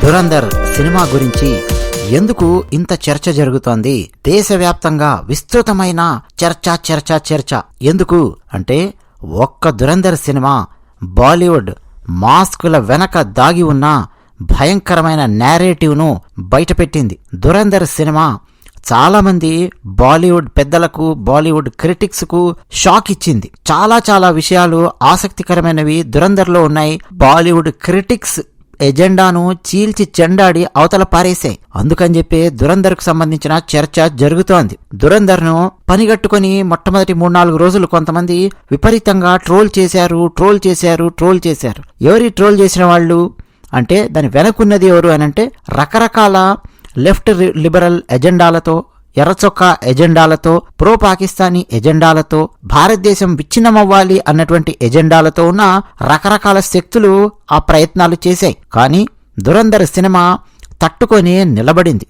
Dhurandhar cinema గురించి ఎందుకు ఇంత చర్చ జరుగుతోంది? దేశవ్యాప్తంగా విస్తృతమైన చర్చ ఎందుకు అంటే ఒక్క దురంధర్ సినిమా బాలీవుడ్ మాస్కుల వెనక దాగి ఉన్న భయంకరమైన నేరేటివ్ను బయటపెట్టింది. దురంధర్ సినిమా చాలా మంది బాలీవుడ్ పెద్దలకు, బాలీవుడ్ క్రిటిక్స్ కు షాక్ ఇచ్చింది. చాలా విషయాలు ఆసక్తికరమైనవి దురంధర్లో ఉన్నాయి. బాలీవుడ్ క్రిటిక్స్ ఎజెండాను చీల్చి చెండాడి అవతల పారేశాయి. అందుకని చెప్పి దురంధర్ కు సంబంధించిన చర్చ జరుగుతోంది. దురంధర్ ను పనిగట్టుకుని మొట్టమొదటి 3-4 రోజులు కొంతమంది విపరీతంగా ట్రోల్ చేశారు. ఎవరి ట్రోల్ చేసిన వాళ్ళు అంటే దాని వెనకున్నది ఎవరు అనంటే రకరకాల లెఫ్ట్ లిబరల్ ఎజెండాలతో, ఎర్రచొక్కా ఎజెండాలతో, ప్రో పాకిస్తానీ ఎజెండాలతో, భారతదేశం విచ్ఛిన్నమవ్వాలి అన్నటువంటి ఎజెండాలతో ఉన్న రకరకాల శక్తులు ఆ ప్రయత్నాలు చేశాయి. కానీ దురంధర్ సినిమా తట్టుకొని నిలబడింది.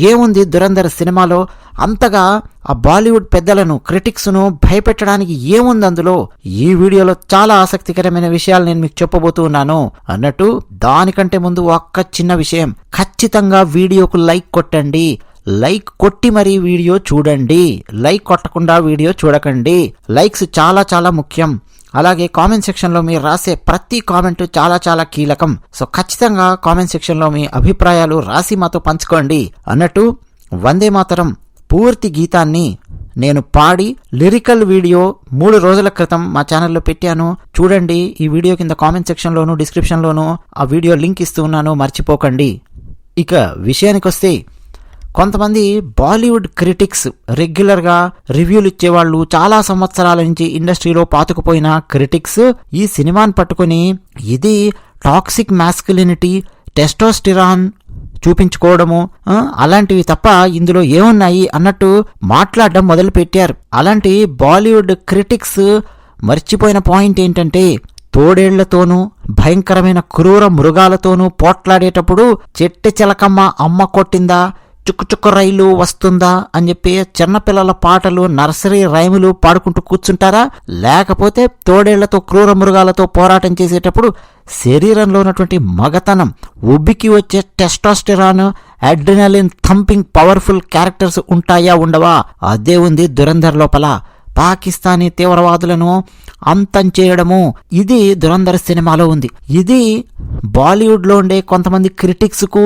ఏముంది దురంధర్ సినిమాలో అంతగా ఆ బాలీవుడ్ పెద్దలను, క్రిటిక్స్ను భయపెట్టడానికి ఏముంది అందులో? ఈ వీడియోలో చాలా ఆసక్తికరమైన విషయాలు నేను మీకు చెప్పబోతూ ఉన్నాను. అన్నట్టు దానికంటే ముందు ఒక్క చిన్న విషయం, ఖచ్చితంగా వీడియోకు లైక్ కొట్టండి. లైక్ కొట్టి మరీ వీడియో చూడండి. లైక్ కొట్టకుండా వీడియో చూడకండి. లైక్స్ చాలా ముఖ్యం. అలాగే కామెంట్ సెక్షన్లో మీరు రాసే ప్రతి కామెంట్ చాలా కీలకం. సో ఖచ్చితంగా కామెంట్ సెక్షన్లో మీ అభిప్రాయాలు రాసి మాతో పంచుకోండి. అన్నట్టు వందే మాతరం పూర్తి గీతాన్ని నేను పాడి లిరికల్ వీడియో 3 రోజుల క్రితం మా ఛానల్లో పెట్టాను. చూడండి. ఈ వీడియో కింద కామెంట్ సెక్షన్లోను, డిస్క్రిప్షన్లోను ఆ వీడియో లింక్ ఇస్తూ ఉన్నాను, మర్చిపోకండి. ఇక విషయానికి వస్తే, కొంతమంది బాలీవుడ్ క్రిటిక్స్ రెగ్యులర్గా రివ్యూలు ఇచ్చేవాళ్ళు, చాలా సంవత్సరాల నుంచి ఇండస్ట్రీలో పాతుకుపోయిన క్రిటిక్స్ ఈ సినిమాని పట్టుకుని ఇది టాక్సిక్ మాస్కులినిటీ, టెస్టోస్టిరాన్ చూపించుకోవడము అలాంటివి తప్ప ఇందులో ఏమున్నాయి అన్నట్టు మాట్లాడడం మొదలు పెట్టారు. అలాంటి బాలీవుడ్ క్రిటిక్స్ మర్చిపోయిన పాయింట్ ఏంటంటే, తోడేళ్లతోనూ భయంకరమైన క్రూర మృగాలతోనూ పోట్లాడేటప్పుడు చెట్టె చిలకమ్మ అమ్మ కొట్టిందా, చుక్కు రైలు వస్తుందా అని చెప్పి చిన్నపిల్లల పాటలు, నర్సరీ రైములు పాడుకుంటూ కూర్చుంటారా? లేకపోతే తోడేళ్లతో, క్రూర మృగాలతో పోరాటం చేసేటప్పుడు శరీరంలో ఉన్నటువంటి మగతనం, ఉబ్బికి వచ్చే testosterone, adrenaline thumping powerful characters ఉంటాయా, ఉండవా? అదే ఉంది దురంధర్ లోపల. పాకిస్తానీ తీవ్రవాదులను అంతం చేయడము, ఇది దురంధర్ సినిమాలో ఉంది. ఇది బాలీవుడ్లో ఉండే కొంతమంది క్రిటిక్స్ కు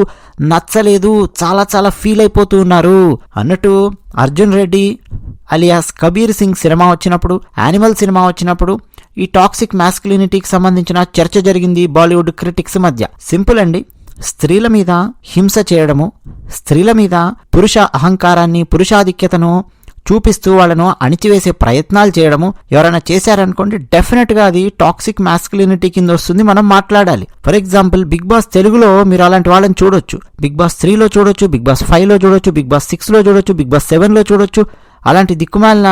నచ్చలేదు, చాలా ఫీల్ అయిపోతూ ఉన్నారు. అన్నట్టు అర్జున్ రెడ్డి అలియాస్ కబీర్ సింగ్ సినిమా వచ్చినప్పుడు, యానిమల్ సినిమా వచ్చినప్పుడు ఈ టాక్సిక్ మాస్కులినిటీకి సంబంధించిన చర్చ జరిగింది బాలీవుడ్ క్రిటిక్స్ మధ్య. సింపుల్ అండి. స్త్రీల మీద హింస చేయడము, స్త్రీల మీద పురుష అహంకారాన్ని, పురుషాధిక్యతను చూపిస్తూ వాళ్ళను అణిచివేసే ప్రయత్నాలు చేయడము ఎవరైనా చేశారనుకోండి, డెఫినెట్ గా అది టాక్సిక్ మాస్కులినిటీ కింద వస్తుంది. మనం మాట్లాడాలి. ఫర్ ఎగ్జాంపుల్ బిగ్ బాస్ తెలుగులో మీరు అలాంటి వాళ్ళని చూడొచ్చు. బిగ్ బాస్ 3లో చూడొచ్చు, బిగ్ బాస్ 5లో చూడొచ్చు, బిగ్ బాస్ 6లో చూడొచ్చు, బిగ్ బాస్ 7లో చూడొచ్చు. అలాంటి దిక్కుమాలిన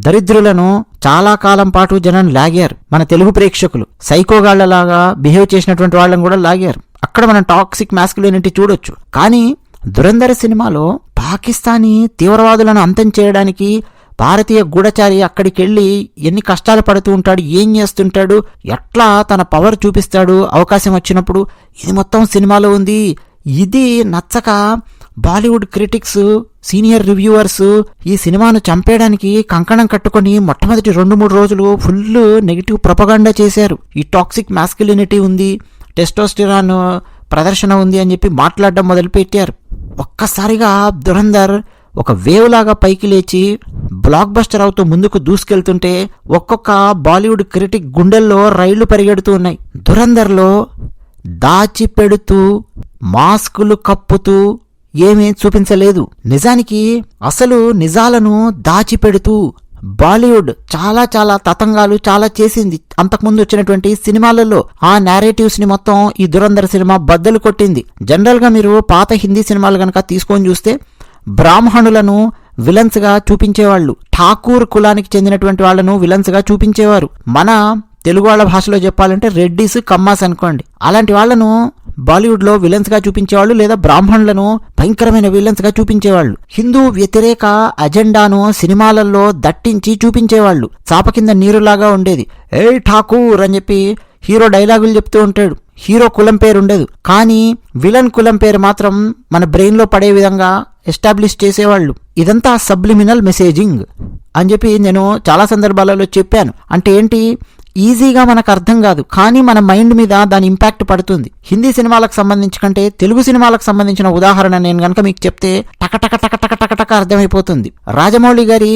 దరిద్రులను చాలా కాలం పాటు జనం లాగారు. మన తెలుగు ప్రేక్షకులు సైకోగాళ్లలాగా బిహేవ్ చేసినటువంటి వాళ్ళని కూడా లాగారు. అక్కడ మనం టాక్సిక్ మాస్కులినిటీ చూడొచ్చు. కానీ దురంధర్ సినిమాలో పాకిస్తానీ తీవ్రవాదులను అంతం చేయడానికి భారతీయ గూఢచారి అక్కడికి వెళ్ళి ఎన్ని కష్టాలు పడుతూ ఉంటాడు, ఏం చేస్తుంటాడు, ఎట్లా తన పవర్ చూపిస్తాడు అవకాశం వచ్చినప్పుడు, ఇది మొత్తం సినిమాలో ఉంది. ఇది నచ్చక బాలీవుడ్ క్రిటిక్స్, సీనియర్ రివ్యూవర్స్ ఈ సినిమాను చంపేయడానికి కంకణం కట్టుకొని మొట్టమొదటి 2-3 రోజులు ఫుల్ నెగిటివ్ ప్రొపగండా చేశారు. ఈ టాక్సిక్ మాస్కులినిటీ ఉంది, టెస్టోస్టిరాన్ ప్రదర్శన ఉంది అని చెప్పి మాట్లాడడం మొదలుపెట్టారు. ఒక్కసారిగా దురంధర్ ఒక వేవ్ లాగా పైకి లేచి బ్లాక్ బస్టర్ అవుతూ ముందుకు దూసుకెళ్తుంటే ఒక్కొక్క బాలీవుడ్ క్రిటిక్ గుండెల్లో రైళ్లు పరిగెడుతూ ఉన్నాయి. దురంధర్లో దాచిపెడుతూ, మాస్కులు కప్పుతూ ఏమీ చూపించలేదు. నిజానికి అసలు నిజాలను దాచిపెడుతూ బాలీవుడ్ చాలా తతంగాలు చాలా చేసింది. అంతకుముందు వచ్చినటువంటి సినిమాలలో ఆ నేరేటివ్స్ ని మొత్తం ఈ దురంధర్ సినిమా బద్దలు కొట్టింది. జనరల్ గా మీరు పాత హిందీ సినిమాలు గనక తీసుకొని చూస్తే బ్రాహ్మణులను విలన్స్ గా చూపించేవాళ్ళు, ఠాకూర్ కులానికి చెందినటువంటి వాళ్లను విలన్స్ గా చూపించేవారు. మన తెలుగు వాళ్ళ భాషలో చెప్పాలంటే రెడ్డిస్, కమ్మాస్ అనుకోండి. అలాంటి వాళ్లను బాలీవుడ్ లో విలన్స్ గా చూపించేవాళ్ళు, లేదా బ్రాహ్మణులను భయంకరమైన విలన్స్ గా చూపించేవాళ్ళు. హిందూ వ్యతిరేక అజెండాను సినిమాలలో దట్టించి చూపించేవాళ్ళు. చాప కింద నీరులాగా ఉండేది. ఏ ఠాకూర్ అని చెప్పి హీరో డైలాగులు చెప్తూ ఉంటాడు, హీరో కులం పేరు ఉండదు, కానీ విలన్ కులం పేరు మాత్రం మన బ్రెయిన్లో పడే విధంగా ఎస్టాబ్లిష్ చేసేవాళ్ళు. ఇదంతా సబ్లిమినల్ మెసేజింగ్ అని చెప్పి నేను చాలా సందర్భాలలో చెప్పాను. అంటే ఏంటి, ఈజీగా మనకు అర్థం కాదు, కానీ మన మైండ్ మీద దాని ఇంపాక్ట్ పడుతుంది. హిందీ సినిమాలకు సంబంధించి కంటే తెలుగు సినిమాలకు సంబంధించిన ఉదాహరణ నేను కనుక మీకు చెప్తే టకటక టకటక టకటక అర్థమైపోతుంది. రాజమౌళి గారి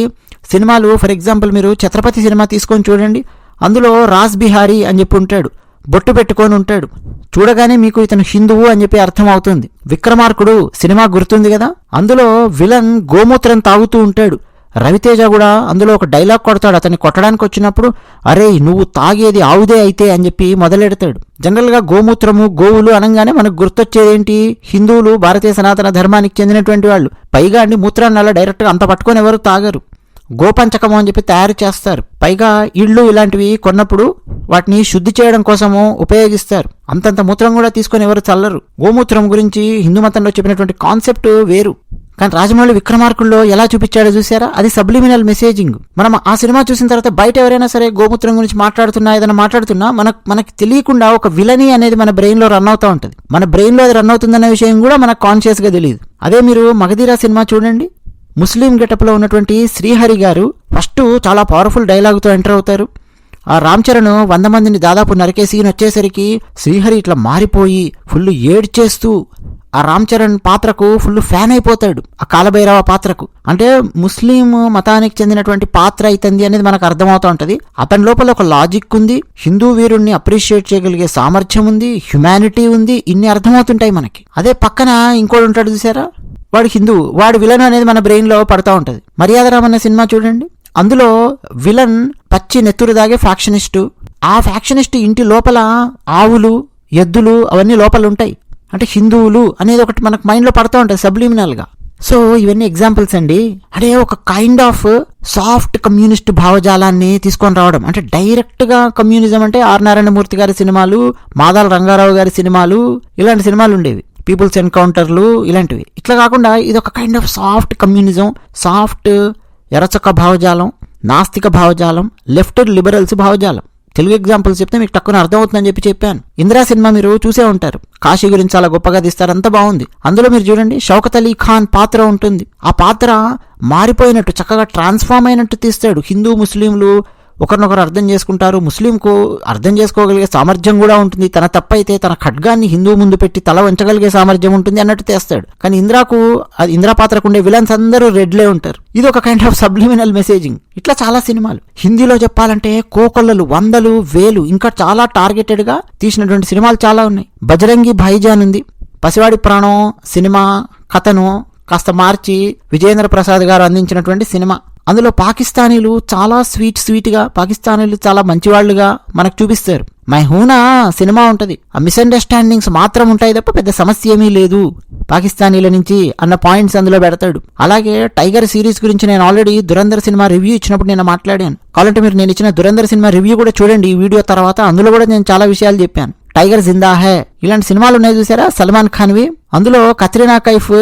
సినిమాలు ఫర్ ఎగ్జాంపుల్ మీరు ఛత్రపతి సినిమా తీసుకొని చూడండి. అందులో రాజ్ బిహారీ అని చెప్పి ఉంటాడు, బొట్టు పెట్టుకొని ఉంటాడు. చూడగానే మీకు ఇతను హిందువు అని చెప్పి అర్థం అవుతుంది. విక్రమార్కుడు సినిమా గుర్తుంది కదా, అందులో విలన్ గోమూత్రం తాగుతూ ఉంటాడు. రవితేజ కూడా అందులో ఒక డైలాగ్ కొడతాడు, అతన్ని కొట్టడానికి వచ్చినప్పుడు అరే నువ్వు తాగేది ఆవుదే అయితే అని చెప్పి మొదలెడతాడు. జనరల్గా గోమూత్రము గోవులు అనగానే మనకు గుర్తొచ్చేదేంటి, హిందువులు భారతీయ సనాతన ధర్మానికి చెందినటువంటి వాళ్ళు. పైగా అండి మూత్రాన్ని అలా డైరెక్ట్గా అంత పట్టుకొని ఎవరు తాగరు, గోపంచకము అని చెప్పి తయారు చేస్తారు. పైగా ఇళ్ళు ఇలాంటివి కొన్నప్పుడు వాటిని శుద్ధి చేయడం కోసము ఉపయోగిస్తారు. అంతంత మూత్రం కూడా తీసుకొని ఎవరు చల్లరు. గోమూత్రం గురించి హిందూ మతంలో చెప్పినటువంటి కాన్సెప్ట్ వేరు. కానీ రాజమౌళి విక్రమార్కుల్లో ఎలా చూపించాడో చూసారా, అది సబ్లిమినల్ మెసేజింగ్. మనం ఆ సినిమా చూసిన తర్వాత బయట ఎవరైనా సరే గోమూత్రం గురించి మాట్లాడుతున్నా ఏదైనా మాట్లాడుతున్నా మనకి తెలియకుండా ఒక విలని అనేది మన బ్రెయిన్లో రన్ అవుతూ ఉంటుంది. మన బ్రెయిన్లో అది రన్ అవుతుందనే విషయం కూడా మనకు కాన్షియస్గా తెలియదు. అదే మీరు మగధీరా సినిమా చూడండి, ముస్లిం గెటప్లో ఉన్నటువంటి శ్రీహరి గారు ఫస్ట్ చాలా పవర్ఫుల్ డైలాగుతో ఎంటర్ అవుతారు. ఆ రామ్ చరణ్ 100 మందిని దాదాపు నరికే సీన్ వచ్చేసరికి శ్రీహరి ఇట్లా మారిపోయి ఫుల్ ఏడ్చేస్తూ ఆ రామ్ చరణ్ పాత్రకు ఫుల్ ఫ్యాన్ అయిపోతాడు, ఆ కాలభైరవ పాత్రకు. అంటే ముస్లిం మతానికి చెందినటువంటి పాత్ర అవుతుంది అనేది మనకు అర్థమవుతూ ఉంటుంది. అతని లోపల ఒక లాజిక్ ఉంది, హిందూ వీరుణ్ణి అప్రిషియేట్ చేయగలిగే సామర్థ్యం ఉంది, హ్యుమానిటీ ఉంది, ఇన్ని అర్థమవుతుంటాయి మనకి. అదే పక్కన ఇంకోటి ఉంటాడు చూసారా, వాడు హిందువు, వాడు విలన్ అనేది మన బ్రెయిన్లో పడుతూ ఉంటుంది. మర్యాదరామ్ అనే సినిమా చూడండి, అందులో విలన్ పచ్చి నెత్తురు దాగే ఫ్యాక్షనిస్టు. ఆ ఫ్యాక్షనిస్ట్ ఇంటి లోపల ఆవులు ఎద్దులు అవన్నీ లోపల ఉంటాయి. అంటే హిందువులు అనేది ఒకటి మనకు మైండ్లో పడుతూ ఉంటుంది సబ్లిమినల్గా. సో ఇవన్నీ ఎగ్జాంపుల్స్ అండి. అదే ఒక కైండ్ ఆఫ్ సాఫ్ట్ కమ్యూనిస్ట్ భావజాలాన్ని తీసుకొని రావడం. అంటే డైరెక్ట్గా కమ్యూనిజం అంటే ఆర్ నారాయణమూర్తి గారి సినిమాలు, మాదాల రంగారావు గారి సినిమాలు, ఇలాంటి సినిమాలు ఉండేవి, పీపుల్స్ ఎన్కౌంటర్లు ఇలాంటివి. ఇట్లా కాకుండా ఇది ఒక kind of soft communism, soft ఎరచక భావజాలం, నాస్తిక భావజాలం, లెఫ్ట్ లిబరల్స్ భావజాలం. తెలుగు ఎగ్జాంపుల్స్ చెప్తే మీకు తక్కువ అర్థమవుతుందని చెప్పాను. ఇందిరా సినిమా మీరు చూసే ఉంటారు, కాశీ గురించి చాలా గొప్పగా తీస్తారు, అంత బాగుంది. అందులో మీరు చూడండి షౌకత్ అలీ ఖాన్ పాత్ర ఉంటుంది. ఆ పాత్ర మారిపోయినట్టు చక్కగా ట్రాన్స్ఫార్మ్ అయినట్టు తీస్తాడు. హిందూ ముస్లింలు ఒకరినొకరు అర్థం చేసుకుంటారు, ముస్లింకు అర్థం చేసుకోగలిగే సామర్థ్యం కూడా ఉంటుంది, తన తప్పైతే తన ఖడ్గాన్ని హిందూ ముందు పెట్టి తల వంచగలిగే సామర్థ్యం ఉంటుంది అన్నట్టు తెస్తాడు. కానీ ఇందిరా పాత్రకు ఉండే విలన్స్ అందరూ రెడ్లే ఉంటారు. ఇది ఒక కైండ్ ఆఫ్ సబ్లిమినల్ మెసేజింగ్. ఇట్లా చాలా సినిమాలు హిందీలో చెప్పాలంటే కోకొల్లలు, 100, 1000 ఇంకా చాలా టార్గెటెడ్ గా తీసినటువంటి సినిమాలు చాలా ఉన్నాయి. బజరంగి భాయిజాన్ ఉంది, పసివాడి ప్రాణం సినిమా కథను కాస్త మార్చి విజయేంద్ర ప్రసాద్ గారు అందించినటువంటి సినిమా. అందులో పాకిస్తానీలు చాలా స్వీట్గా, పాకిస్తానీలు చాలా మంచివాళ్లుగా మనకు చూపిస్తారు. మై హూనా సినిమా ఉంటుంది, ఆ మిస్అండర్స్టాండింగ్స్ మాత్రం ఉంటాయి తప్ప పెద్ద సమస్య ఏమీ లేదు పాకిస్తానీల నుంచి అన్న పాయింట్స్ అందులో పెడతాడు. అలాగే టైగర్ సిరీస్ గురించి నేను ఆల్రెడీ దురంధర్ సినిమా రివ్యూ ఇచ్చినప్పుడు నేను మాట్లాడాను. కావాలంటే మీరు నేను ఇచ్చిన దురంధర్ సినిమా రివ్యూ కూడా చూడండి ఈ వీడియో తర్వాత, అందులో కూడా నేను చాలా విషయాలు చెప్పాను. టైగర్ జిందా హై ఇలాంటి సినిమాలు ఉన్నాయి చూసారా, సల్మాన్ ఖాన్వి. అందులో కత్రినా కైఫ్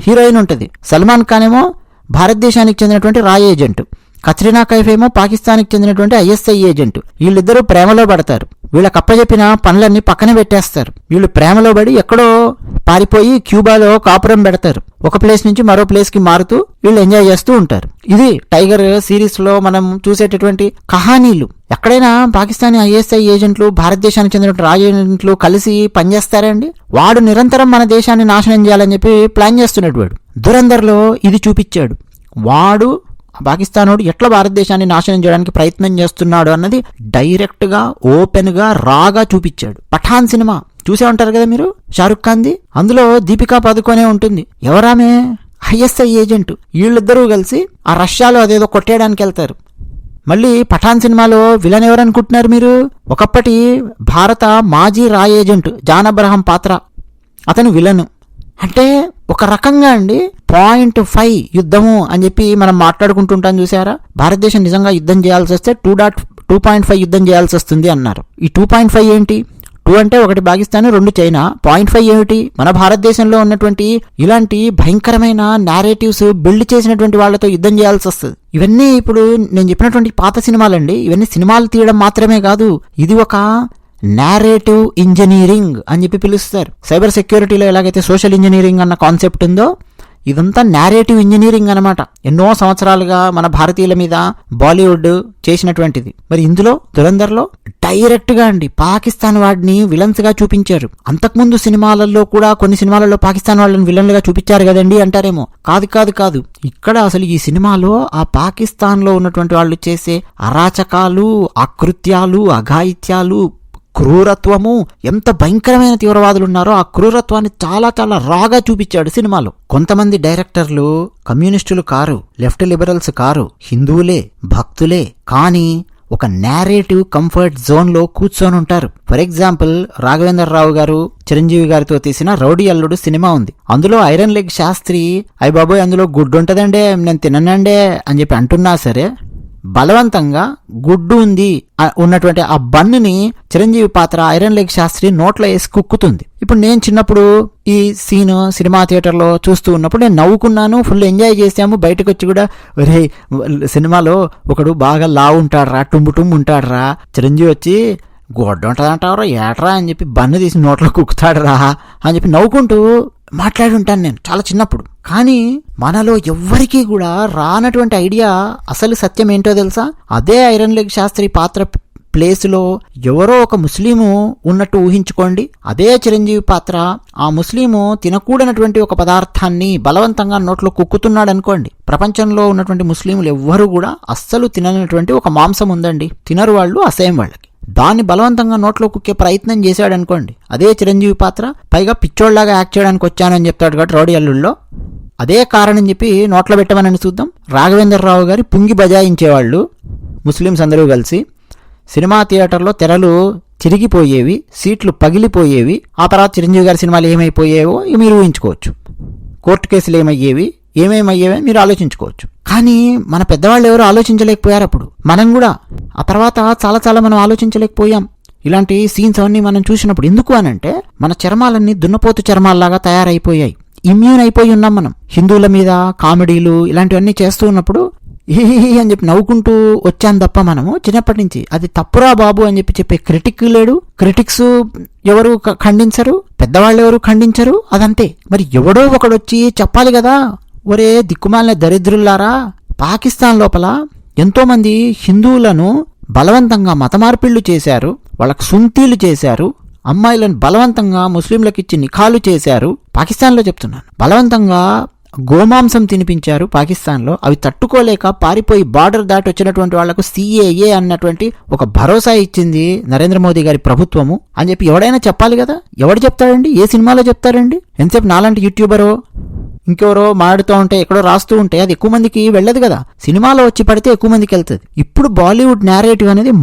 హీరోయిన్ ఉంటుంది, సల్మాన్ ఖాన్ ఏమో భారతదేశానికి చెందినటువంటి రా ఏజెంట్, కత్రినా కైఫ్ ఏమో పాకిస్తాన్కి చెందినటువంటి ISI ఏజెంట్. వీళ్ళిద్దరూ ప్రేమలో పడతారు, వీళ్ళకి అప్పచెప్పిన పనులన్నీ పక్కన పెట్టేస్తారు. వీళ్ళు ప్రేమలో పడి ఎక్కడో పారిపోయి క్యూబాలో కాపురం పెడతారు. ఒక ప్లేస్ నుంచి మరో ప్లేస్ కి మారుతూ వీళ్ళు ఎంజాయ్ చేస్తూ ఉంటారు. ఇది టైగర్ సిరీస్ లో మనం చూసేటటువంటి కహానీలు. ఎక్కడైనా పాకిస్తానీ ISI ఏజెంట్లు భారతదేశానికి చెందినటువంటి రా ఏజెంట్లు కలిసి పనిచేస్తారండి. వాడు నిరంతరం మన దేశాన్ని నాశనం చేయాలని చెప్పి ప్లాన్ చేస్తున్నాడు. వాడు దురంధర్లో ఇది చూపించాడు. వాడు పాకిస్తానోడు ఎట్లా భారతదేశాన్ని నాశనం చేయడానికి ప్రయత్నం చేస్తున్నాడు అన్నది డైరెక్ట్ గా ఓపెన్ గా రాగా చూపించాడు. పఠాన్ సినిమా చూసే ఉంటారు కదా మీరు, షారుఖ్ ఖాన్ది. అందులో దీపికా పదుకొనే ఉంటుంది. ఎవరామే ISI ఏజెంట్. వీళ్ళిద్దరూ కలిసి ఆ రష్యాలో అదేదో కొట్టేయడానికి వెళ్తారు. మళ్ళీ పఠాన్ సినిమాలో విలన్ ఎవరనుకుంటున్నారు మీరు, ఒకప్పటి భారత మాజీ రా ఏజెంట్ జాన్ అబ్రహం పాత్ర, అతను విలను. అంటే ఒక రకంగా అండి 0.5 యుద్ధము అని చెప్పి మనం మాట్లాడుకుంటుంటాం చూసారా. భారతదేశం నిజంగా యుద్ధం చేయాల్సి వస్తే 2.5 యుద్ధం చేయాల్సి వస్తుంది అన్నారు. ఈ 2.5 ఏంటి, 2 అంటే 1 పాకిస్తాన్, 2 చైనా, 0.5 ఏమిటి మన భారతదేశంలో ఉన్నటువంటి ఇలాంటి భయంకరమైన నారేటివ్స్ బిల్డ్ చేసినటువంటి వాళ్ళతో యుద్ధం చేయాల్సి వస్తుంది. ఇవన్నీ ఇప్పుడు నేను చెప్పినటువంటి పాత సినిమాలండి. ఇవన్నీ సినిమాలు తీయడం మాత్రమే కాదు, ఇది ఒక నేరేటివ్ ఇంజనీరింగ్ అని చెప్పి పిలుస్తారు. సైబర్ సెక్యూరిటీలో ఎలాగైతే సోషల్ ఇంజనీరింగ్ అన్న కాన్సెప్ట్ ఉందో, ఇదంతా నేరేటివ్ ఇంజనీరింగ్ అనమాట. ఎన్నో సంవత్సరాలుగా మన భారతీయుల మీద బాలీవుడ్ చేసినటువంటిది. మరి ఇందులో దురంధర్లో డైరెక్ట్ గా అండి పాకిస్తాన్ వాడిని విలన్స్ గా చూపించారు. అంతకుముందు సినిమాలలో కూడా కొన్ని సినిమాలలో పాకిస్తాన్ వాళ్ళని విలన్లుగా చూపించారు కదండి అంటారేమో. కాదు కాదు కాదు, ఇక్కడ అసలు ఈ సినిమాలో ఆ పాకిస్తాన్ లో ఉన్నటువంటి వాళ్ళు చేసే అరాచకాలు, అకృత్యాలు, అఘాయిత్యాలు, క్రూరత్వము, ఎంత భయంకరమైన తీవ్రవాదులు ఉన్నారో ఆ క్రూరత్వాన్ని చాలా చాలా రాగా చూపించాడు సినిమాలో. కొంతమంది డైరెక్టర్లు కమ్యూనిస్టులు కారు, లెఫ్ట్ లిబరల్స్ కారు, హిందువులే, భక్తులే, కానీ ఒక నేరేటివ్ కంఫర్ట్ జోన్ లో కూర్చొని ఉంటారు. ఫర్ ఎగ్జాంపుల్ రాఘవేంద్ర రావు గారు చిరంజీవి గారితో తీసిన రౌడీ అల్లుడు సినిమా ఉంది. అందులో ఐరన్ లెగ్ శాస్త్రి అయ్య బాబోయ్ అందులో గుడ్డు ఉంటదండే నేను తిననండే అని చెప్పి అంటున్నా సరే, బలవంతంగా గుడ్డు ఉంది ఉన్నటువంటి ఆ బన్నుని చిరంజీవి పాత్ర ఐరన్ లెగ్ శాస్త్రి నోట్లో వేసి కుక్కుతుంది. ఇప్పుడు నేను చిన్నప్పుడు ఈ సీన్ సినిమా థియేటర్లో చూస్తూ ఉన్నప్పుడు నేను నవ్వుకున్నాను, ఫుల్ ఎంజాయ్ చేసాము. బయటకు వచ్చి కూడా ఒరే సినిమాలో ఒకడు బాగా లావు ఉంటాడరా, టుంబు టుంబు ఉంటాడరా, చిరంజీవి వచ్చి గొడ్డ ఉంటుందంటావరా ఏట్రా అని చెప్పి బన్ను తీసి నోట్లో కుక్కుతాడరా అని చెప్పి నవ్వుకుంటూ మాట్లాడి ఉంటాను నేను చాలా చిన్నప్పుడు. కానీ మనలో ఎవ్వరికీ కూడా రానటువంటి ఐడియా అసలు సత్యం ఏంటో తెలుసా? అదే ఐరన్ లెగ్ శాస్త్రి పాత్ర ప్లేస్లో ఎవరో ఒక ముస్లిము ఉన్నట్టు ఊహించుకోండి. అదే చిరంజీవి పాత్ర ఆ ముస్లిము తినకూడనటువంటి ఒక పదార్థాన్ని బలవంతంగా నోట్లో కుక్కుతున్నాడు అనుకోండి. ప్రపంచంలో ఉన్నటువంటి ముస్లింలు ఎవ్వరూ కూడా అస్సలు తిననటువంటి ఒక మాంసం ఉందండి, తినరు వాళ్ళు, అసహ్యం వాళ్ళకి. దాన్ని బలవంతంగా నోట్లో కుక్కే ప్రయత్నం చేశాడు అనుకోండి, అదే చిరంజీవి పాత్ర. పైగా పిచ్చోళ్లాగా యాక్ట్ చేయడానికి వచ్చానని చెప్తాడు కాబట్టి రౌడీ అల్లుల్లో అదే కారణం చెప్పి నోట్లో పెట్టమని చూద్దాం. రాఘవేంద్రరావు గారి పుంగి బజాయించేవాళ్ళు ముస్లిమ్స్ అందరూ కలిసి. సినిమా థియేటర్లో తెరలు చిరిగిపోయేవి, సీట్లు పగిలిపోయేవి. ఆ తర్వాత చిరంజీవి గారి సినిమాలు ఏమైపోయేవో మీరు ఊహించుకోవచ్చు. కోర్టు కేసులు ఏమేమయ్యేవో మీరు ఆలోచించుకోవచ్చు. కానీ మన పెద్దవాళ్ళు ఎవరు ఆలోచించలేకపోయారు అప్పుడు. మనం కూడా ఆ తర్వాత చాలా చాలా మనం ఆలోచించలేకపోయాం ఇలాంటి సీన్స్ అవన్నీ మనం చూసినప్పుడు. ఎందుకు అనంటే మన చర్మాలన్నీ దున్నపోతు చర్మాల్లాగా తయారైపోయాయి, ఇమ్యూన్ అయిపోయి ఉన్నాం మనం. హిందువుల మీద కామెడీలు ఇలాంటివన్నీ చేస్తూ ఉన్నప్పుడు అని చెప్పి నవ్వుకుంటూ వచ్చాం తప్ప మనము చిన్నప్పటి నుంచి అది తప్పురా బాబు అని చెప్పే క్రిటిక్ లేడు. క్రిటిక్స్ ఎవరు ఖండించరు, పెద్దవాళ్ళు ఎవరు ఖండించరు, అదంతే. మరి ఎవడో ఒకడొచ్చి చెప్పాలి కదా, ఒరే దిక్కుమాలిన దరిద్రులారా, పాకిస్తాన్ లోపల ఎంతో మంది హిందువులను బలవంతంగా మత మార్పిళ్లు చేశారు, వాళ్ళకు సుంతీలు చేశారు, అమ్మాయిలను బలవంతంగా ముస్లింలకు నిఖాలు చేశారు. పాకిస్తాన్లో చెప్తున్నాను, బలవంతంగా గోమాంసం తినిపించారు పాకిస్తాన్లో. అవి తట్టుకోలేక పారిపోయి బార్డర్ దాటి వచ్చినటువంటి వాళ్లకు CAA అన్నటువంటి ఒక భరోసా ఇచ్చింది నరేంద్ర మోదీ గారి ప్రభుత్వము అని చెప్పి ఎవడైనా చెప్పాలి కదా. ఎవడు చెప్తాడండి? ఏ సినిమాలో చెప్తారండి? ఎంతసేపు నాలాంటి యూట్యూబరో ఇంకెవరో మాడుతూ ఉంటే ఎక్కడో రాస్తూ ఉంటే అది ఎక్కువ మందికి వెళ్ళదు కదా. సినిమాలో వచ్చి పడితే ఎక్కువ మందికి వెళ్తుంది. ఇప్పుడు బాలీవుడ్ నేరేటివ్ అనేది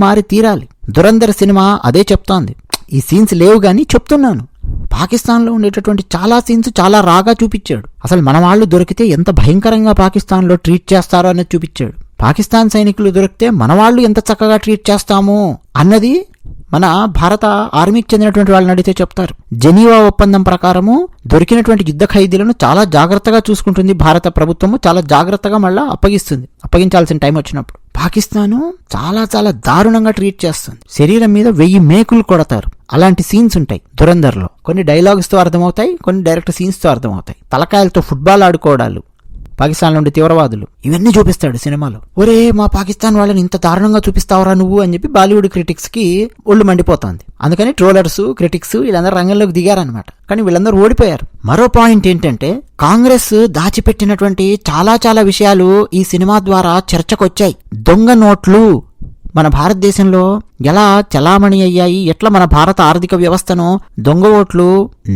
మారి తీరాలి. దురంధర్ సినిమా అదే చెప్తోంది. ఈ సీన్స్ లేవు గానీ చెప్తున్నాను, పాకిస్తాన్లో ఉండేటటువంటి చాలా సీన్స్ చాలా రాగా చూపించాడు. అసలు మన వాళ్ళు దొరికితే ఎంత భయంకరంగా పాకిస్తాన్లో ట్రీట్ చేస్తారో అనేది చూపించాడు. పాకిస్తాన్ సైనికులు దొరికితే మన వాళ్ళు ఎంత చక్కగా ట్రీట్ చేస్తాము అన్నది మన భారత ఆర్మీకి చెందినటువంటి వాళ్ళని అడిగితే చెప్తారు. జెనీవా ఒప్పందం ప్రకారము దొరికినటువంటి యుద్ధ ఖైదీలను చాలా జాగ్రత్తగా చూసుకుంటుంది భారత ప్రభుత్వము, చాలా జాగ్రత్తగా మళ్ళా అప్పగిస్తుంది అప్పగించాల్సిన టైం వచ్చినప్పుడు. పాకిస్తాను చాలా చాలా దారుణంగా ట్రీట్ చేస్తుంది. శరీరం మీద 1000 మేకులు కొడతారు. అలాంటి సీన్స్ ఉంటాయి దురంధర్లో. కొన్ని డైలాగ్స్ తో అర్థమవుతాయి, కొన్ని డైరెక్ట్ సీన్స్ తో అర్థమవుతాయి. తలకాయలతో ఫుట్బాల్ ఆడుకోవడాలు, పాకిస్తాన్ నుండి తీవ్రవాదులు, ఇవన్నీ చూపిస్తాడు సినిమాలో. ఒరే మా పాకిస్తాన్ వాళ్ళని ఇంత దారుణంగా చూపిస్తావరా నువ్వు అని చెప్పి బాలీవుడ్ క్రిటిక్స్ కి ఒళ్ళు మండిపోతుంది. అందుకని ట్రోలర్స్, క్రిటిక్స్ వీళ్ళందరూ రంగంలోకి దిగారనమాట. కానీ వీళ్ళందరూ ఓడిపోయారు. మరో పాయింట్ ఏంటంటే కాంగ్రెస్ దాచిపెట్టినటువంటి చాలా చాలా విషయాలు ఈ సినిమా ద్వారా చర్చకొచ్చాయి. దొంగ నోట్లు మన భారతదేశంలో ఎలా చలామణి అయ్యాయి, ఎట్లా మన భారత ఆర్థిక వ్యవస్థను దొంగ ఓట్లు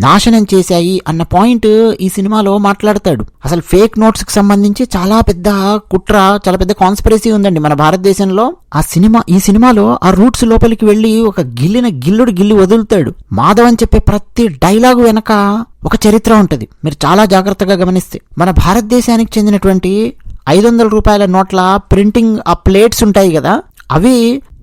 నాశనం చేశాయి అన్న పాయింట్ ఈ సినిమాలో మాట్లాడతాడు. అసలు ఫేక్ నోట్స్ కి సంబంధించి చాలా పెద్ద కుట్ర, చాలా పెద్ద కాన్స్పిరసీ ఉందండి మన భారతదేశంలో. ఈ సినిమాలో ఆ రూట్స్ లోపలికి వెళ్లి ఒక గిల్లి వదులుతాడు. మాధవ్ అని చెప్పే ప్రతి డైలాగు వెనక ఒక చరిత్ర ఉంటది. మీరు చాలా జాగ్రత్తగా గమనిస్తే మన భారతదేశానికి చెందినటువంటి 500 రూపాయల నోట్ల ప్రింటింగ్ ఆ ప్లేట్స్ ఉంటాయి కదా, అవి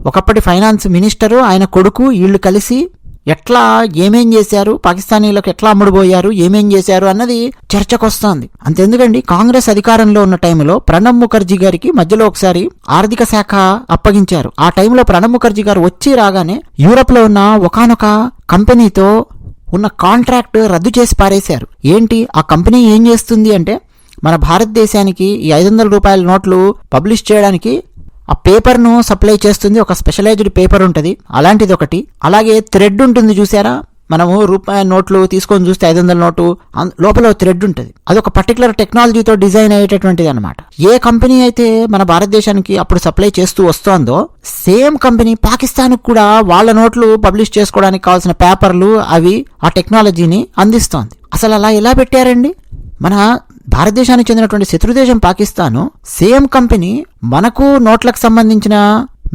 ఒకప్పటి ఫైనాన్స్ మినిస్టరు, ఆయన కొడుకు, వీళ్ళు కలిసి ఎట్లా ఏమేం చేశారు, పాకిస్తానీలకు ఎట్లా అమ్ముడుపోయారు, ఏమేం చేశారు అన్నది చర్చకు వస్తోంది. అంతెందుకండి, కాంగ్రెస్ అధికారంలో ఉన్న టైంలో ప్రణబ్ ముఖర్జీ గారికి మధ్యలో ఒకసారి ఆర్థిక శాఖ అప్పగించారు. ఆ టైంలో ప్రణబ్ ముఖర్జీ గారు వచ్చి రాగానే యూరప్ లో ఉన్న ఒకానొక కంపెనీతో ఉన్న కాంట్రాక్ట్ రద్దు చేసి పారేశారు. ఏంటి ఆ కంపెనీ ఏం చేస్తుంది అంటే, మన భారతదేశానికి ఈ 500 రూపాయల నోట్లు పబ్లిష్ చేయడానికి ఆ పేపర్ను సప్లై చేస్తుంది. ఒక స్పెషలైజ్డ్ పేపర్ ఉంటుంది, అలాంటిది ఒకటి. అలాగే థ్రెడ్ ఉంటుంది చూసారా, మనము రూపాయి నోట్లు తీసుకొని చూస్తే 500 నోటు లోపల థ్రెడ్ ఉంటుంది. అదొక పర్టికులర్ టెక్నాలజీతో డిజైన్ అయ్యేటటువంటిది అనమాట. ఏ కంపెనీ అయితే మన భారతదేశానికి అప్పుడు సప్లై చేస్తూ వస్తోందో సేమ్ కంపెనీ పాకిస్తాన్ కూడా వాళ్ళ నోట్లు పబ్లిష్ చేసుకోవడానికి కావాల్సిన పేపర్లు అవి ఆ టెక్నాలజీని అందిస్తోంది. అసలు అలా ఎలా పెట్టారండి? మన భారతదేశానికి చెందినటువంటి శత్రుదేశం పాకిస్తాను సేమ్ కంపెనీ మనకు నోట్లకు సంబంధించిన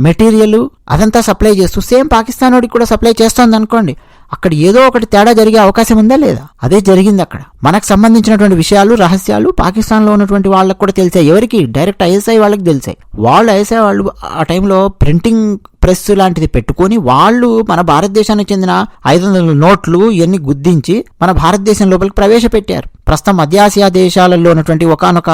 మెటీరియల్ అదంతా సప్లై చేస్తూ సేమ్ పాకిస్తాన్ వాడికి కూడా సప్లై చేస్తోంది అనుకోండి, అక్కడ ఏదో ఒకటి తేడా జరిగే అవకాశం ఉందా లేదా? అదే జరిగింది. అక్కడ మనకు సంబంధించినటువంటి విషయాలు, రహస్యాలు పాకిస్తాన్ లో ఉన్నటువంటి వాళ్ళకు కూడా తెలిసాయి. ఎవరికి? డైరెక్ట్ ఐఎస్ఐ వాళ్ళకి తెలిసాయి. వాళ్ళు ఐఎస్ఐ వాళ్ళు ఆ టైంలో ప్రింటింగ్ ప్రెస్ లాంటిది పెట్టుకొని వాళ్ళు మన భారతదేశానికి చెందిన 500 నోట్లు ఇవన్నీ గుద్దించి మన భారతదేశం లోపలికి ప్రవేశపెట్టారు. ప్రస్తుతం మధ్యాసియా దేశాలలో ఉన్నటువంటి ఒకానొక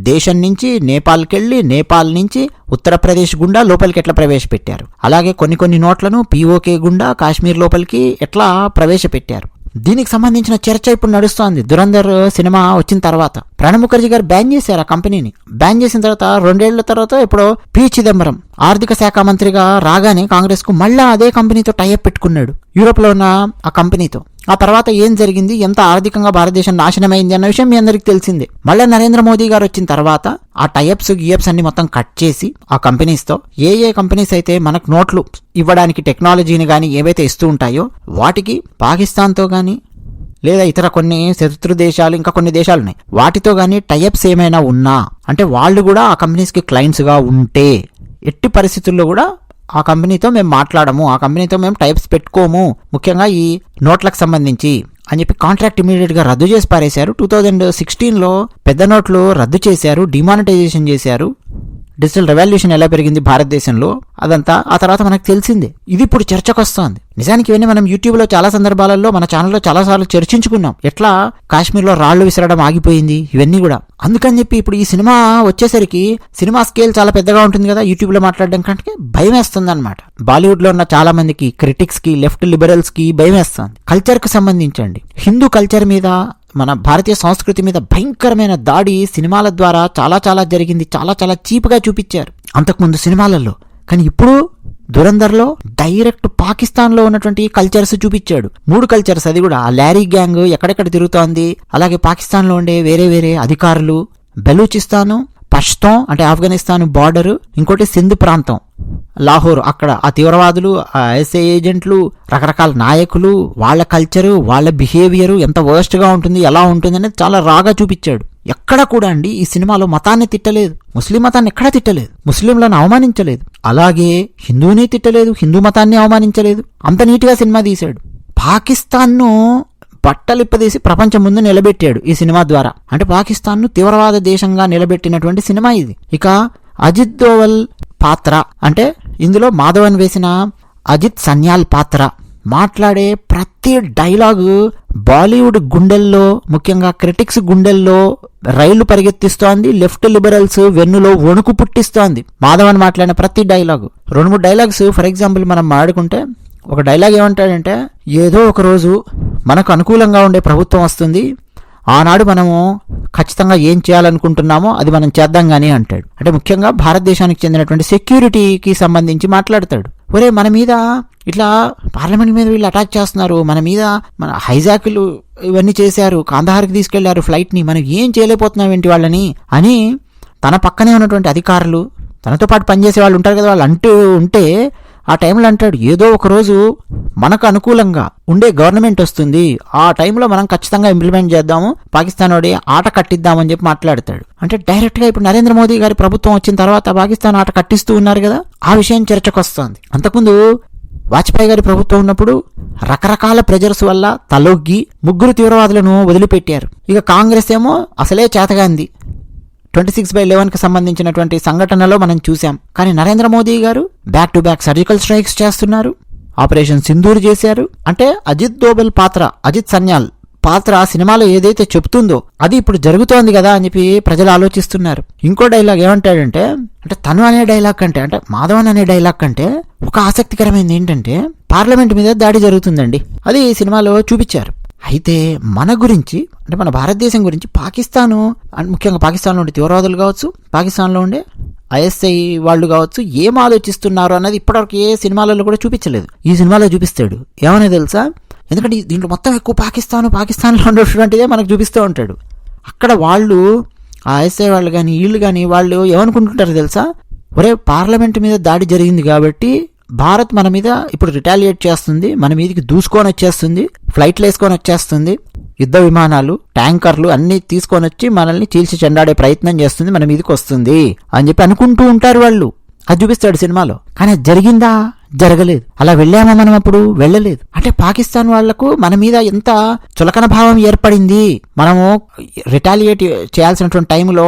దేశం నుంచి నేపాల్కి వెళ్ళి, నేపాల్ నుంచి ఉత్తరప్రదేశ్ గుండా లోపలికి ఎట్లా ప్రవేశపెట్టారు, అలాగే కొన్ని నోట్లను పిఓకే గుండా కాశ్మీర్ లోపలికి ఎట్లా ప్రవేశపెట్టారు. దీనికి సంబంధించిన చర్చ ఇప్పుడు నడుస్తోంది. దురంధర్ సినిమా వచ్చిన తర్వాత ప్రణబ్ ముఖర్జీ గారు బ్యాన్ చేశారు ఆ కంపెనీని. బ్యాన్ చేసిన తర్వాత 2 ఏళ్ల తర్వాత ఇప్పుడు పి చిదంబరం ఆర్థిక శాఖ మంత్రిగా రాగానే కాంగ్రెస్ కు మళ్ళా అదే కంపెనీతో టైఅప్ పెట్టుకున్నాడు, యూరోప్ లో ఉన్న ఆ కంపెనీతో. ఆ తర్వాత ఏం జరిగింది, ఎంత ఆర్థికంగా భారతదేశం నాశనమైంది అన్న విషయం మీ అందరికి తెలిసిందే. మళ్ళీ నరేంద్ర మోదీ గారు వచ్చిన తర్వాత ఆ టైఅప్స్ గియప్స్ అన్ని మొత్తం కట్ చేసి ఆ కంపెనీస్ తో ఏ కంపెనీస్ అయితే మనకు నోట్లు ఇవ్వడానికి టెక్నాలజీని గానీ ఏవైతే ఇస్తూ ఉంటాయో వాటికి పాకిస్తాన్ తో గానీ లేదా ఇతర కొన్ని శత్రు దేశాలు ఇంకా కొన్ని దేశాలు ఉన్నాయి వాటితో గానీ టైఅప్స్ ఏమైనా ఉన్నా అంటే వాళ్ళు కూడా ఆ కంపెనీస్ కి క్లయింట్స్ గా ఉంటే ఎట్టి పరిస్థితుల్లో కూడా ఆ కంపెనీతో మేము మాట్లాడము, ఆ కంపెనీతో మేము టైప్స్ పెట్టుకోము, ముఖ్యంగా ఈ నోట్లకు సంబంధించి అని చెప్పి కాంట్రాక్ట్ ఇమీడియట్ గా రద్దు చేసి పారేశారు. 2016లో పెద్ద నోట్లు రద్దు చేశారు, డిమానిటైజేషన్ చేశారు. డిజిటల్ రెవల్యూషన్ ఎలా పెరిగింది భారతదేశంలో అదంతా ఆ తర్వాత మనకు తెలిసిందే. ఇది ఇప్పుడు చర్చకు వస్తోంది. నిజానికి ఇవన్నీ మనం యూట్యూబ్ లో చాలా సందర్భాలలో మన ఛానల్లో చాలా సార్లు చర్చించుకున్నాం. ఎట్లా కాశ్మీర్ లో రాళ్లు విసరడం ఆగిపోయింది, ఇవన్నీ కూడా. అందుకని చెప్పి ఇప్పుడు ఈ సినిమా వచ్చేసరికి సినిమా స్కేల్ చాలా పెద్దగా ఉంటుంది కదా, యూట్యూబ్ లో మాట్లాడడం కంటే భయం వేస్తుంది అనమాట. బాలీవుడ్ లో ఉన్న చాలా మందికి క్రిటిక్స్ కి, లెఫ్ట్ లిబరల్స్ కి భయం వేస్తుంది. కల్చర్ కు సంబంధించండి, హిందూ కల్చర్ మీద, మన భారతీయ సంస్కృతి మీద భయంకరమైన దాడి సినిమాల ద్వారా చాలా జరిగింది. చాలా చీప్గా చూపించారు అంతకుముందు సినిమాలలో. కానీ ఇప్పుడు దురంధర్లో డైరెక్ట్ పాకిస్తాన్ లో ఉన్నటువంటి కల్చర్స్ చూపించాడు. 3 కల్చర్స్, అది కూడా ఆ లారీ గ్యాంగ్ ఎక్కడెక్కడ తిరుగుతోంది, అలాగే పాకిస్తాన్ లో ఉండే వేరే అధికారులు, బెలూచిస్తాను, పష్తోన్ అంటే ఆఫ్ఘనిస్తాన్ బార్డర్, ఇంకోటి సింధ్ ప్రాంతం లాహోర్, అక్కడ ఆ తీవ్రవాదులు, ఆ ఐఎస్ఐ ఏజెంట్లు, రకరకాల నాయకులు, వాళ్ళ కల్చరు, వాళ్ళ బిహేవియర్ ఎంత వర్స్ట్ గా ఉంటుంది, ఎలా ఉంటుంది అనేది చాలా రాగా చూపించాడు. ఎక్కడ కూడా అండి ఈ సినిమాలో మతాన్ని తిట్టలేదు, ముస్లిం మతాన్ని ఎక్కడా తిట్టలేదు, ముస్లింలను అవమానించలేదు, అలాగే హిందూని తిట్టలేదు, హిందూ మతాన్ని అవమానించలేదు. అంత నీట్గా సినిమా తీశాడు. పాకిస్తాన్ను బట్టలిప్పదీసి ప్రపంచం ముందు నిలబెట్టాడు ఈ సినిమా ద్వారా. అంటే పాకిస్తాన్ను తీవ్రవాద దేశంగా నిలబెట్టినటువంటి సినిమా ఇది. ఇక అజిత్ దోవల్ పాత్ర అంటే ఇందులో మాధవన్ వేసిన అజిత్ సన్యాల్ పాత్ర మాట్లాడే ప్రతి డైలాగు బాలీవుడ్ గుండెల్లో, ముఖ్యంగా క్రిటిక్స్ గుండెల్లో రైళ్లు పరిగెత్తిస్తోంది. లెఫ్ట్ లిబరల్స్ వెన్నులో వణుకు పుట్టిస్తోంది మాధవన్ మాట్లాడిన ప్రతి డైలాగు. 2-3 డైలాగ్స్ ఫర్ ఎగ్జాంపుల్ మనం మాట్లాడుకుంటే, ఒక డైలాగ్ ఏమంటాడంటే, ఏదో ఒక రోజు మనకు అనుకూలంగా ఉండే ప్రభుత్వం వస్తుంది, ఆనాడు మనము ఖచ్చితంగా ఏం చేయాలనుకుంటున్నామో అది మనం చేద్దాం గానీ అంటాడు. అంటే ముఖ్యంగా భారతదేశానికి చెందినటువంటి సెక్యూరిటీకి సంబంధించి మాట్లాడతాడు. ఒరే మన మీద ఇట్లా పార్లమెంట్ మీద వీళ్ళు అటాక్ చేస్తున్నారు, మన మీద మన హైజాకులు ఇవన్నీ చేశారు, కాందహార్కి తీసుకెళ్లారు ఫ్లైట్ ని, మనం ఏం చేయలేకపోతున్నాం ఏంటి వాళ్ళని అని తన పక్కనే ఉన్నటువంటి అధికారులు, తనతో పాటు పనిచేసే వాళ్ళు ఉంటారు కదా, వాళ్ళు అంటూ ఉంటే ఆ టైంలో అంటాడు, ఏదో ఒక రోజు మనకు అనుకూలంగా ఉండే గవర్నమెంట్ వస్తుంది, ఆ టైంలో మనం ఖచ్చితంగా ఇంప్లిమెంట్ చేద్దాము, పాకిస్తాన్ వాడి ఆట కట్టిద్దామని చెప్పి మాట్లాడతాడు. అంటే డైరెక్ట్ గా ఇప్పుడు నరేంద్ర మోదీ గారి ప్రభుత్వం వచ్చిన తర్వాత పాకిస్తాన్ ఆట కట్టిస్తూ ఉన్నారు కదా, ఆ విషయం చర్చకు వస్తుంది. అంతకుముందు వాజ్పేయి గారి ప్రభుత్వం ఉన్నప్పుడు రకరకాల ప్రెజర్స్ వల్ల తలొగ్గి 3 తీవ్రవాదులను వదిలిపెట్టారు. ఇక కాంగ్రెస్ ఏమో అసలే చేతగాంది, 26/11కి సంబంధించినటువంటి సంఘటనలో మనం చూసాం. కానీ నరేంద్ర మోదీ గారు back to back surgical strikes చేస్తున్నారు, ఆపరేషన్ సింధూర్ చేశారు. అంటే అజిత్ దోవల్ పాత్ర, అజిత్ సన్యాల్ పాత్ర సినిమాలో ఏదైతే చెప్తుందో అది ఇప్పుడు జరుగుతోంది కదా అని చెప్పి ప్రజలు ఆలోచిస్తున్నారు. ఇంకో డైలాగ్ ఏమంటాడంటే, అంటే తను అనే డైలాగ్ కంటే, అంటే మాధవన్ అనే డైలాగ్ కంటే ఒక ఆసక్తికరమైనది ఏంటంటే, పార్లమెంట్ మీద దాడి జరుగుతుందండి, అది సినిమాలో చూపించారు. అయితే మన గురించి, అంటే మన భారతదేశం గురించి పాకిస్తాను, ముఖ్యంగా పాకిస్తాన్లో ఉండే తీవ్రవాదులు కావచ్చు, పాకిస్తాన్లో ఉండే ఐఎస్ఐ వాళ్ళు కావచ్చు, ఏం ఆలోచిస్తున్నారు అన్నది ఇప్పటివరకు ఏ సినిమాలలో కూడా చూపించలేదు. ఈ సినిమాలో చూపిస్తాడు. ఏమనే తెలుసా? ఎందుకంటే దీంట్లో మొత్తం ఎక్కువ పాకిస్తాన్లో ఉండేటువంటిదే మనకు చూపిస్తూ ఉంటాడు. అక్కడ వాళ్ళు ఆ ఐఎస్ఐ వాళ్ళు కానీ వీళ్ళు కానీ వాళ్ళు ఏమనుకుంటుంటారు తెలుసా? ఒరే, పార్లమెంట్ మీద దాడి జరిగింది కాబట్టి భారత్ మన మీద ఇప్పుడు రిటాలియేట్ చేస్తుంది, మన మీదకి దూసుకొని వచ్చేస్తుంది, ఫ్లైట్లు వేసుకొని వచ్చేస్తుంది, యుద్ధ విమానాలు, ట్యాంకర్లు అన్ని తీసుకొని వచ్చి మనల్ని చీల్చి చెండాడే ప్రయత్నం చేస్తుంది, మన మీదకి వస్తుంది అని చెప్పి అనుకుంటూ ఉంటారు వాళ్ళు. అది చూపిస్తాడు సినిమాలో. కానీ అది జరిగిందా? జరగలేదు. అలా వెళ్ళామా మనం? అప్పుడు వెళ్ళలేదు. అంటే పాకిస్తాన్ వాళ్లకు మన మీద ఎంత చులకన భావం ఏర్పడింది. మనము రిటాలియేట్ చేయాల్సినటువంటి టైంలో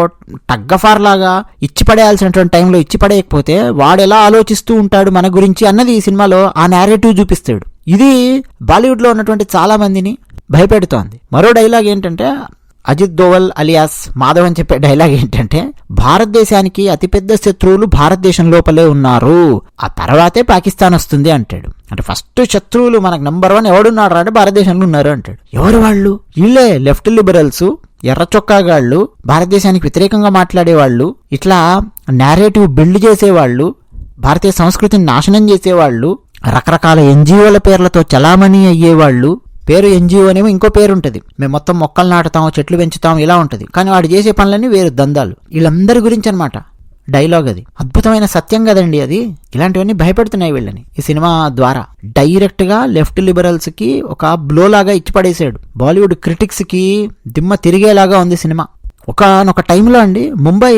టగ్గఫార్ లాగా ఇచ్చిపడేయాల్సినటువంటి టైంలో ఇచ్చిపడేయకపోతే వాడు ఎలా ఆలోచిస్తూ ఉంటాడు మన గురించి అన్నది ఈ సినిమాలో ఆ నేరేటివ్ చూపిస్తాడు. ఇది బాలీవుడ్ లో ఉన్నటువంటి చాలా మందిని భయపెడుతోంది. మరో డైలాగ్ ఏంటంటే, అజిత్ దోవల్ అలియాస్ మాధవ్ అని చెప్పే డైలాగ్ ఏంటంటే, భారతదేశానికి అతిపెద్ద శత్రువులు భారతదేశం లోపలే ఉన్నారు, ఆ తర్వాతే పాకిస్తాన్ వస్తుంది అంటాడు. అంటే ఫస్ట్ శత్రువులు మనకు నంబర్ 1 ఎవడున్నాడు అంటే భారతదేశంలో ఉన్నారు అంటాడు. ఎవరు వాళ్ళు? వీళ్ళే లెఫ్ట్ లిబరల్స్, ఎర్ర చొక్కాగాళ్ళు, భారతదేశానికి వ్యతిరేకంగా మాట్లాడేవాళ్ళు, ఇట్లా నేరేటివ్ బిల్డ్ చేసేవాళ్ళు, భారతీయ సంస్కృతిని నాశనం చేసేవాళ్ళు, రకరకాల ఎన్జిఓల పేర్లతో చలామణి అయ్యేవాళ్ళు. పేరు ఎన్జిఓ అనేమో ఇంకో పేరు ఉంటుంది. మేము మొత్తం మొక్కలు నాటుతాం, చెట్లు పెంచుతాం, ఇలా ఉంటుంది. కానీ వాడు చేసే పనులన్నీ వేరు దందాలు. వీళ్ళందరి గురించి అనమాట డైలాగ్. అది అద్భుతమైన సత్యం కదండి. అది ఇలాంటివన్నీ భయపెడుతున్నాయి వీళ్ళని ఈ సినిమా ద్వారా. డైరెక్ట్ గా లెఫ్ట్ లిబరల్స్ కి ఒక బ్లో లాగా ఇచ్చి పడేసాడు. బాలీవుడ్ క్రిటిక్స్ కి దిమ్మ తిరిగేలాగా ఉంది సినిమా. ఒకనొక టైంలో అండి, ముంబై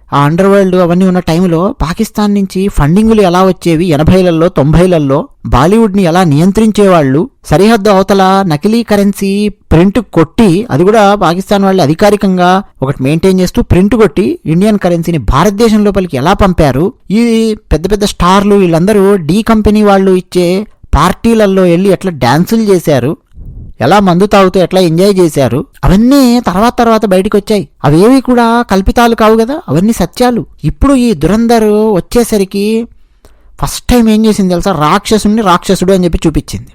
ఆ అండర్ వరల్డ్ అవన్నీ ఉన్న టైంలో పాకిస్తాన్ నుంచి ఫండింగులు ఎలా వచ్చేవి 80లలో 90లలో, బాలీవుడ్ ని ఎలా నియంత్రించేవాళ్ళు, సరిహద్దు అవతల నకిలీ కరెన్సీ ప్రింట్ కొట్టి, అది కూడా పాకిస్తాన్ వాళ్ళు అధికారికంగా ఒకటి మెయింటైన్ చేస్తూ ప్రింట్ కొట్టి ఇండియన్ కరెన్సీని భారతదేశం లోపలికి ఎలా పంపారు, ఈ పెద్ద పెద్ద స్టార్లు వీళ్ళందరూ డీ కంపెనీ వాళ్ళు ఇచ్చే పార్టీలలో వెళ్ళి ఎట్లా డాన్సులు చేశారు, ఎలా మందు తాగుతూ ఎట్లా ఎంజాయ్ చేశారు, అవన్నీ తర్వాత బయటకు వచ్చాయి. అవేవి కూడా కల్పితాలు కావు కదా, అవన్నీ సత్యాలు. ఇప్పుడు ఈ దురంధర్ వచ్చేసరికి ఫస్ట్ టైం ఏం చేసింది తెలుసా? రాక్షసుడు అని చెప్పి చూపించింది.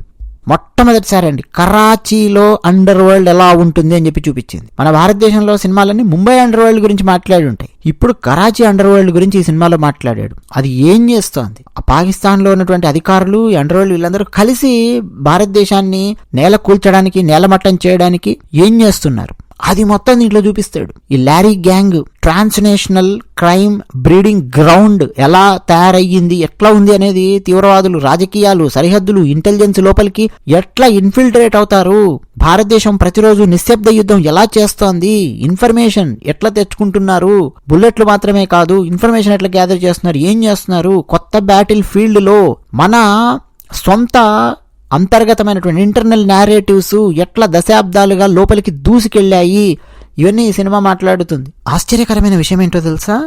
మొట్టమొదటిసారి అండి కరాచీలో అండర్ వరల్డ్ ఎలా ఉంటుంది అని చెప్పి చూపించింది. మన భారతదేశంలో సినిమాలన్నీ ముంబై అండర్ వరల్డ్ గురించి మాట్లాడి ఉంటాయి. ఇప్పుడు కరాచీ అండర్ వరల్డ్ గురించి ఈ సినిమాలో మాట్లాడాడు. అది ఏం చేస్తోంది? ఆ పాకిస్తాన్ లో ఉన్నటువంటి అధికారులు, అండర్ వరల్డ్ వీళ్ళందరూ కలిసి భారతదేశాన్ని నేల కూల్చడానికి, నేలమట్టం చేయడానికి ఏం చేస్తున్నారు అది మొత్తం దీంట్లో చూపిస్తాడు. ఈ lorry gang transnational crime breeding ground ఎలా తయారయ్యింది, ఎట్లా ఉంది అనేది, తీవ్రవాదులు, రాజకీయాలు, సరిహద్దులు, ఇంటెలిజెన్స్ లోపలికి ఎట్లా ఇన్ఫిల్ట్రేట్ అవుతారు, భారతదేశం ప్రతిరోజు నిశ్శబ్ద యుద్ధం ఎలా చేస్తోంది, ఇన్ఫర్మేషన్ ఎట్లా తెచ్చుకుంటున్నారు, బుల్లెట్లు మాత్రమే కాదు ఇన్ఫర్మేషన్ ఎట్లా గ్యాదర్ చేస్తున్నారు, ఏం చేస్తున్నారు, కొత్త బ్యాటిల్ ఫీల్డ్ లో మన సొంత అంతర్గతమైనటువంటి ఇంటర్నల్ నేరేటివ్స్ ఎట్లా దశాబ్దాలుగా లోపలికి దూసుకెళ్ళాయి, ఇవన్నీ ఈ సినిమా మాట్లాడుతుంది. ఆశ్చర్యకరమైన విషయం ఏంటో తెలుసా?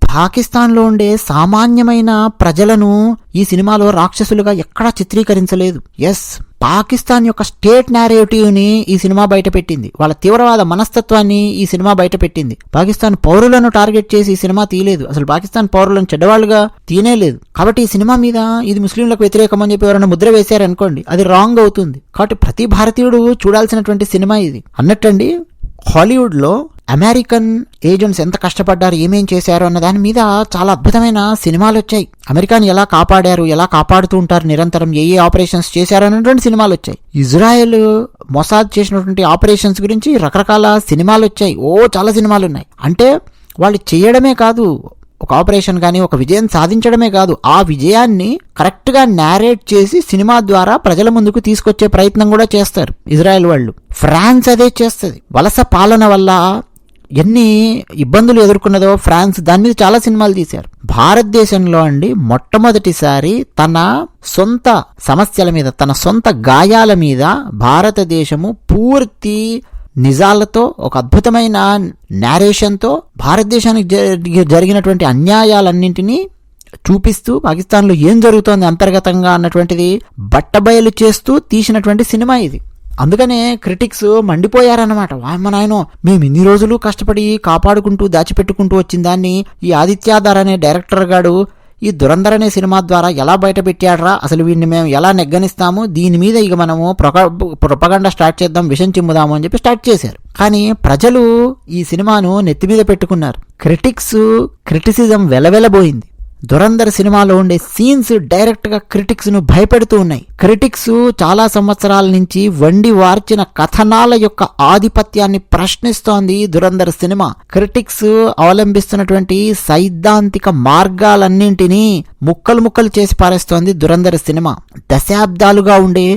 పాకిస్తాన్లో ఉండే సామాన్యమైన ప్రజలను ఈ సినిమాలో రాక్షసులుగా ఎక్కడా చిత్రీకరించలేదు. ఎస్, పాకిస్తాన్ యొక్క స్టేట్ నేరేటివ్ ని ఈ సినిమా బయటపెట్టింది. వాళ్ళ తీవ్రవాద మనస్తత్వాన్ని ఈ సినిమా బయటపెట్టింది. పాకిస్తాన్ పౌరులను టార్గెట్ చేసి ఈ సినిమా తీయలేదు. అసలు పాకిస్తాన్ పౌరులను చెడ్డవాళ్ళుగా తీయలేదు. కాబట్టి ఈ సినిమా మీద ఇది ముస్లింలకు వ్యతిరేకం అని చెప్పి ఎవరైనా ముద్ర వేశారనుకోండి, అది రాంగ్ అవుతుంది. కాబట్టి ప్రతి భారతీయుడు చూడాల్సినటువంటి సినిమా ఇది. అన్నట్టండి, హాలీవుడ్ లో అమెరికన్ ఏజెంట్స్ ఎంత కష్టపడ్డారు, ఏమేం చేశారు అన్న దాని మీద చాలా అద్భుతమైన సినిమాలు వచ్చాయి. అమెరికాని ఎలా కాపాడారు, ఎలా కాపాడుతూ ఉంటారు నిరంతరం, ఏ ఆపరేషన్స్ చేశారు అన్నటువంటి సినిమాలు వచ్చాయి. ఇజ్రాయెల్ మొసాద్ చేసినటువంటి ఆపరేషన్స్ గురించి రకరకాల సినిమాలు వచ్చాయి. చాలా సినిమాలు ఉన్నాయి. అంటే వాళ్ళు చేయడమే కాదు, ఒక ఆపరేషన్ కానీ ఒక విజయం సాధించడమే కాదు, ఆ విజయాన్ని కరెక్ట్ గా నేరేట్ చేసి సినిమా ద్వారా ప్రజల ముందుకు తీసుకొచ్చే ప్రయత్నం కూడా చేస్తారు ఇజ్రాయెల్ వాళ్ళు. ఫ్రాన్స్ అదే చేస్తుంది. వలస పాలన వల్ల ఎన్ని ఇబ్బందులు ఎదుర్కొన్నదో ఫ్రాన్స్, దాని మీద చాలా సినిమాలు తీశారు. భారతదేశంలో అండి మొట్టమొదటిసారి తన సొంత సమస్యల మీద, తన సొంత గాయాల మీద భారతదేశము పూర్తి నిజాలతో, ఒక అద్భుతమైన నేరేషన్తో భారతదేశానికి జరిగినటువంటి అన్యాయాలన్నింటినీ చూపిస్తూ పాకిస్తాన్లో ఏం జరుగుతోంది అంతర్గతంగా అన్నటువంటిది బట్టబయలు చేస్తూ తీసినటువంటి సినిమా ఇది. అందుకనే క్రిటిక్స్ మండిపోయారన్నమాట. వామ్మ నాయనో, మేము ఇన్ని రోజులు కష్టపడి కాపాడుకుంటూ దాచిపెట్టుకుంటూ వచ్చిన దాన్ని ఈ ఆదిత్యాధర్ అనే డైరెక్టర్ గాడు ఈ దురంధర్ అనే సినిమా ద్వారా ఎలా బయట పెట్టాడ్రా, అసలు వీడిని మేము ఎలా నెగ్గనిస్తాము, దీని మీద ఇక మనము ప్రొపగండా స్టార్ట్ చేద్దాం, విషం చిమ్ముదాము అని చెప్పి స్టార్ట్ చేశారు. కానీ ప్రజలు ఈ సినిమాను నెత్తి మీద పెట్టుకున్నారు. క్రిటిసిజం వెలవెలబోయింది. దురంధర్ సినిమాలో ఉండే సీన్స్ డైరెక్ట్ గా క్రిటిక్స్ ను భయపెడుతూ ఉన్నాయి. క్రిటిక్స్ చాలా సంవత్సరాల నుంచి వండి వార్చిన కథనాల యొక్క ఆధిపత్యాన్ని ప్రశ్నిస్తోంది దురంధర్ సినిమా. క్రిటిక్స్ అవలంబిస్తున్నటువంటి సైద్ధాంతిక మార్గాలన్నింటినీ ముక్కలు చేసి పారేస్తోంది దురంధర్ సినిమా. దశాబ్దాలుగా ఉండే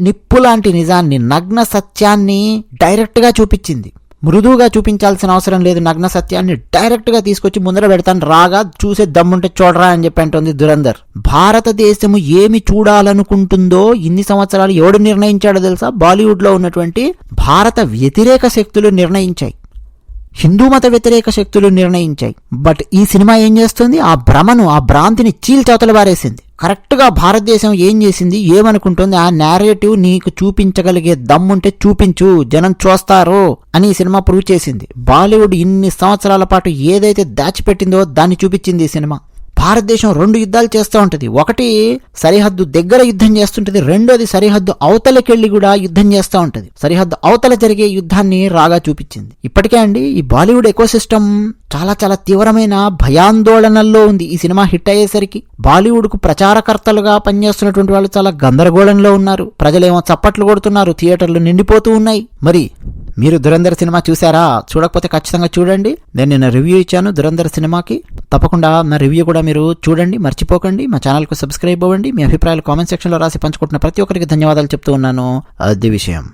నిప్పు లాంటి నిజాన్ని, నగ్న సత్యాన్ని డైరెక్ట్ గా చూపించింది. మృదువుగా చూపించాల్సిన అవసరం లేదు. నగ్న సత్యాన్ని డైరెక్ట్ గా తీసుకొచ్చి ముందర పెడతాను, రాగా చూసే దమ్ముంటే చూడరా అని చెప్పి అంటుంది దురంధర్. భారతదేశము ఏమి చూడాలనుకుంటుందో ఇన్ని సంవత్సరాలు ఎవడు నిర్ణయించాడో తెలుసా? బాలీవుడ్ లో ఉన్నటువంటి భారత వ్యతిరేక శక్తులు నిర్ణయించాయి, హిందూ మత వ్యతిరేక శక్తులు నిర్ణయించాయి. బట్ ఈ సినిమా ఏం చేస్తుంది? ఆ భ్రమను, ఆ భ్రాంతిని చీల్చవతల పారేసింది. కరెక్ట్ గా భారతదేశం ఏం చేసింది, ఏమనుకుంటుంది, ఆ నేరేటివ్ నీకు చూపించగలిగే దమ్ముంటే చూపించు, జనం చూస్తారు అని ఈ సినిమా ప్రూవ్ చేసింది. బాలీవుడ్ ఇన్ని సంవత్సరాల పాటు ఏదైతే దాచిపెట్టిందో దాన్ని చూపించింది ఈ సినిమా. భారతదేశం 2 యుద్ధాలు చేస్తూ ఉంటుంది. ఒకటి సరిహద్దు దగ్గర యుద్ధం చేస్తుంటది, రెండోది సరిహద్దు అవతలకెళ్లి కూడా యుద్ధం చేస్తూ ఉంటది. సరిహద్దు అవతల జరిగే యుద్ధాన్ని రాగా చూపించింది. ఇప్పటికే అండి ఈ బాలీవుడ్ ఎకోసిస్టమ్ చాలా తీవ్రమైన భయాందోళనల్లో ఉంది. ఈ సినిమా హిట్ అయ్యేసరికి బాలీవుడ్ కు ప్రచారకర్తలుగా పనిచేస్తున్నటువంటి వాళ్ళు చాలా గందరగోళంలో ఉన్నారు. ప్రజలేమో చప్పట్లు కొడుతున్నారు, థియేటర్లు నిండిపోతూ ఉన్నాయి. మరి మీరు దురంధర్ సినిమా చూసారా? చూడకపోతే ఖచ్చితంగా చూడండి. నేను నిన్న రివ్యూ ఇచ్చాను దురంధర్ సినిమాకి. తప్పకుండా నా రివ్యూ కూడా మీరు చూడండి, మర్చిపోకండి. మా ఛానల్కు సబ్స్క్రైబ్ అవ్వండి. మీ అభిప్రాయాలు కామెంట్ సెక్షన్లో రాసి పంచుకుంటున్న ప్రతి ఒక్కరికి ధన్యవాదాలు చెప్తూ ఉన్నాను. అది విషయం.